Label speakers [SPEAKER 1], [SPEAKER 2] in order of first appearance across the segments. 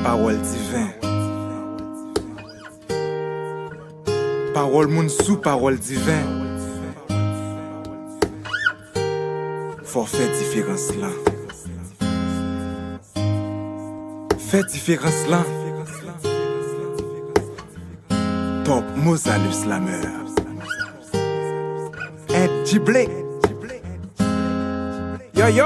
[SPEAKER 1] Parole divin. Parole moun sous parole divin. Faut faire différence là. Fait différence là. Top Mozalus la meur. Un giblé. Yo yo.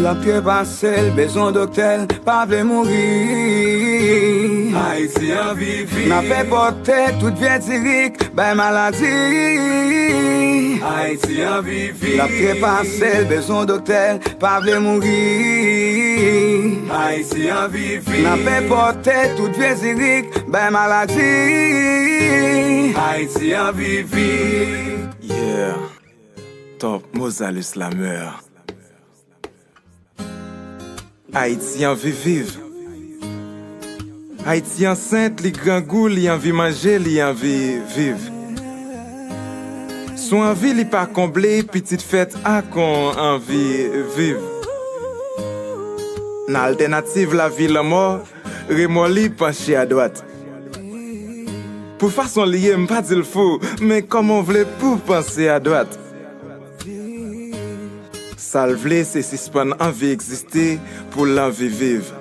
[SPEAKER 2] La pied passel, besoin d'hôtel, pas vle mourir.
[SPEAKER 3] Haïti en vivi.
[SPEAKER 2] N'a fait porter toute vieille tirique, ben maladie.
[SPEAKER 3] Haïti en vivi.
[SPEAKER 2] La pied passel, besoin d'hôtel, pas vle mourir.
[SPEAKER 3] Haïti en vivi.
[SPEAKER 2] N'a fait porter toute vieille tirique, ben maladie.
[SPEAKER 3] Haïti en vivi.
[SPEAKER 1] Yeah. Top Mozalus la meur. Haïtien veut vivre. Haïtien sainte, li grand goût, li envie manger, li envie vivre. Son envie li pas comblé, petite fête a qu'on envie vivre. Dans alternative la vie la mort, remoli penché à droite. Pour façon liée, m'pas dire le faux, mais comment on voulait pour penser à droite? Salvler, c'est suspendre envie exister pour l'envie vivre.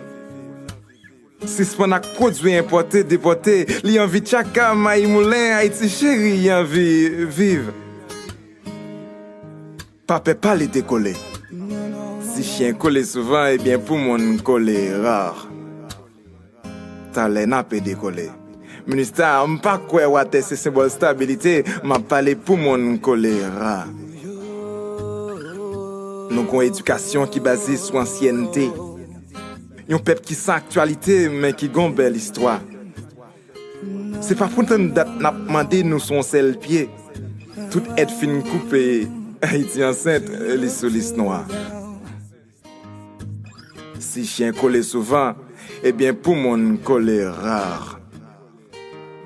[SPEAKER 1] Suspendre à produit importé, déporté, li envie tchaka, maï moulin, Haïti chéri, li envie vivre. Pape pas les décoller. Si chien colle souvent, eh bien pour mon coller rare. Talent n'a pas décoller. Ministère, m'pas quoi ouate c'est symbole stabilité, m'a parlé pour mon coller rare. Nous avons une éducation qui est basée sur l'ancienneté. Un peuple qui sent actualité, mais qui a une belle histoire. C'est pas pour nous demander nous son seul pied. Tout aide fin coupé, Haïti enceinte, les solistes noirs. Si chien colle souvent, eh bien pour mon coller rare.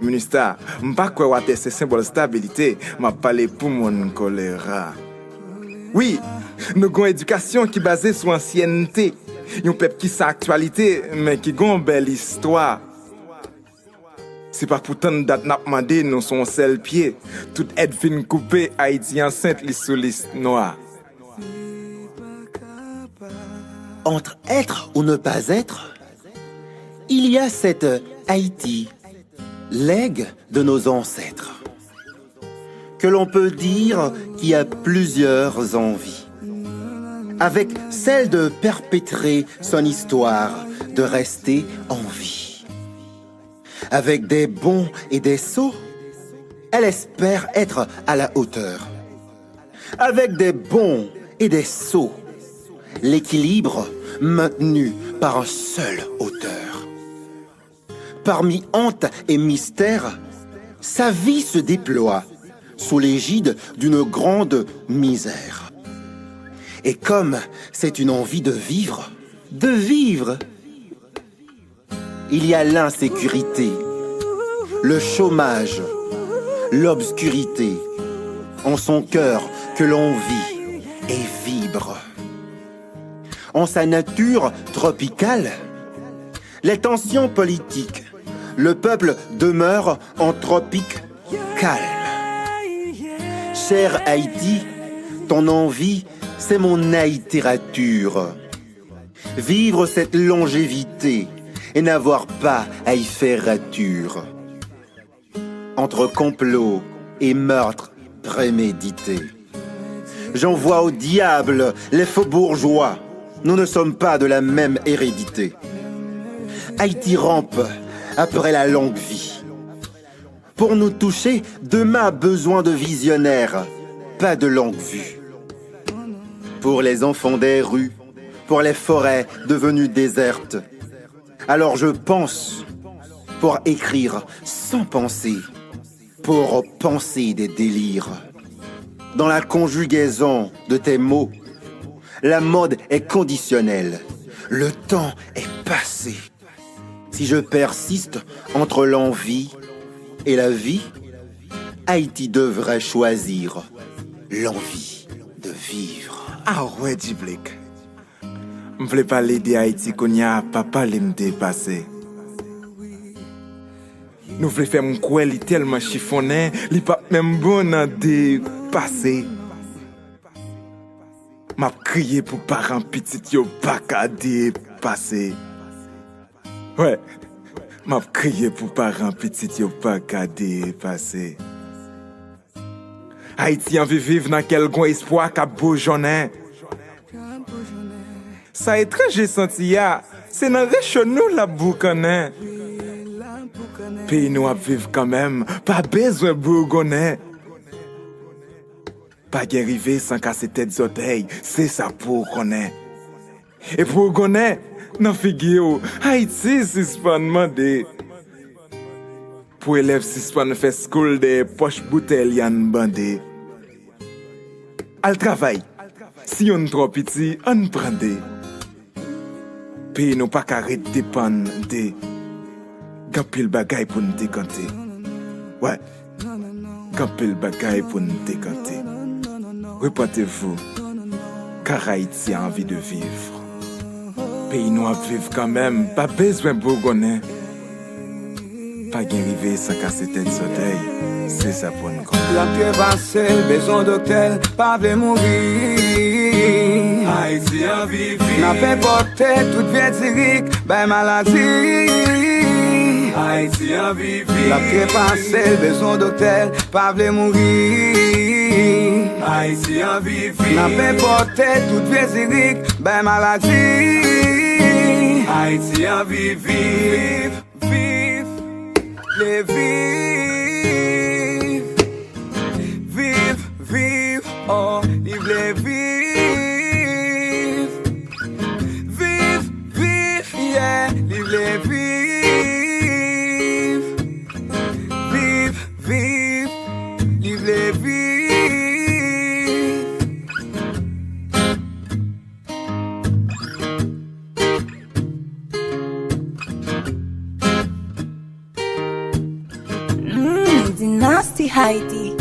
[SPEAKER 1] Ministère, m'pas quoi ouate c'est symbole de stabilité, m'a parlé pour mon coller rare. Oui, nous avons une éducation qui est basée sur l'ancienneté. Un peuple qui sait actualité, mais qui a une belle histoire. C'est pas pourtant date n'a demandé nous son seul pied. Tout aide fin coupé, Haïti enceinte, les solistes noirs.
[SPEAKER 4] Entre être ou ne pas être, il y a cette Haïti, legs de nos ancêtres, que l'on peut dire qui a plusieurs envies, avec celle de perpétrer son histoire, de rester en vie. Avec des bons et des sots, elle espère être à la hauteur. Avec des bons et des sots, l'équilibre maintenu par un seul auteur. Parmi honte et mystère, sa vie se déploie sous l'égide d'une grande misère. Et comme c'est une envie de vivre, il y a l'insécurité, le chômage, l'obscurité, en son cœur que l'on vit et vibre. En sa nature tropicale, les tensions politiques, le peuple demeure en tropique calme. Cher Haïti, ton envie, c'est mon haïtirature. Vivre cette longévité et n'avoir pas à y faire rature. Entre complot et meurtre prémédité. J'envoie au diable les faux bourgeois. Nous ne sommes pas de la même hérédité. Haïti rampe après la longue vie. Pour nous toucher, demain a besoin de visionnaires, pas de longue vue. Pour les enfants des rues, pour les forêts devenues désertes. Alors je pense, pour écrire sans penser, pour penser des délires. Dans la conjugaison de tes mots, la mode est conditionnelle, le temps est passé. Si je persiste entre l'envie et la vie, Haïti devrait choisir l'envie de vivre.
[SPEAKER 1] Ah ouais, Djiblek. M'vle parler de Haïti qu'on y a pas parlé m'te passé. Nous voulons faire mon quoi, li tellement chiffonné, li pas même bon à dépasser. M'a crié pour parents petits yo pas qu'à dépasser. Ouais, m'a crié pour parents petits yo pas qu'à dépasser. Haïti en vivre dans quel grand espoir qu'a bourgeonné. Ça étrange senti ya, c'est dans réchaud nous la boucané. Pays nous à vivre quand même, pas besoin bourgonais. Pas guère arriver sans casser tête d'oreilles, c'est ça pour connaître. Et pour connaître, non figure, Haïti c'est pas demandé. Pour élèves si pas ne fait school des poches bouteilles yan bandé. Al travail, si on trop petit, on prendé. Pays nous pas carré dépendre de Gampil bagay pour nous décanter. Ouais. Gampil bagay pour nous décanter. Repentez-vous. Car Haïti a envie de vivre. Pays nous à vivre quand même. Pas besoin de bourgonais. Pas gain river sans casser tête soleil. C'est ça pour nous.
[SPEAKER 2] La pied passée, besoin d'hôtel, pas de mourir.
[SPEAKER 3] Haïti en vivre.
[SPEAKER 2] N'a pas porté toute vie ben maladie.
[SPEAKER 3] Haïti en vivre.
[SPEAKER 2] La pied passée, besoin d'hôtel, pas de mourir.
[SPEAKER 3] Haïti en vivre.
[SPEAKER 2] N'a pas porté toute vie ben maladie.
[SPEAKER 3] Haïti en vivre.
[SPEAKER 2] Vive, les vive, oh, vive les vive, yeah, vive les vive, vive les vive.
[SPEAKER 5] Dynasty Haiti.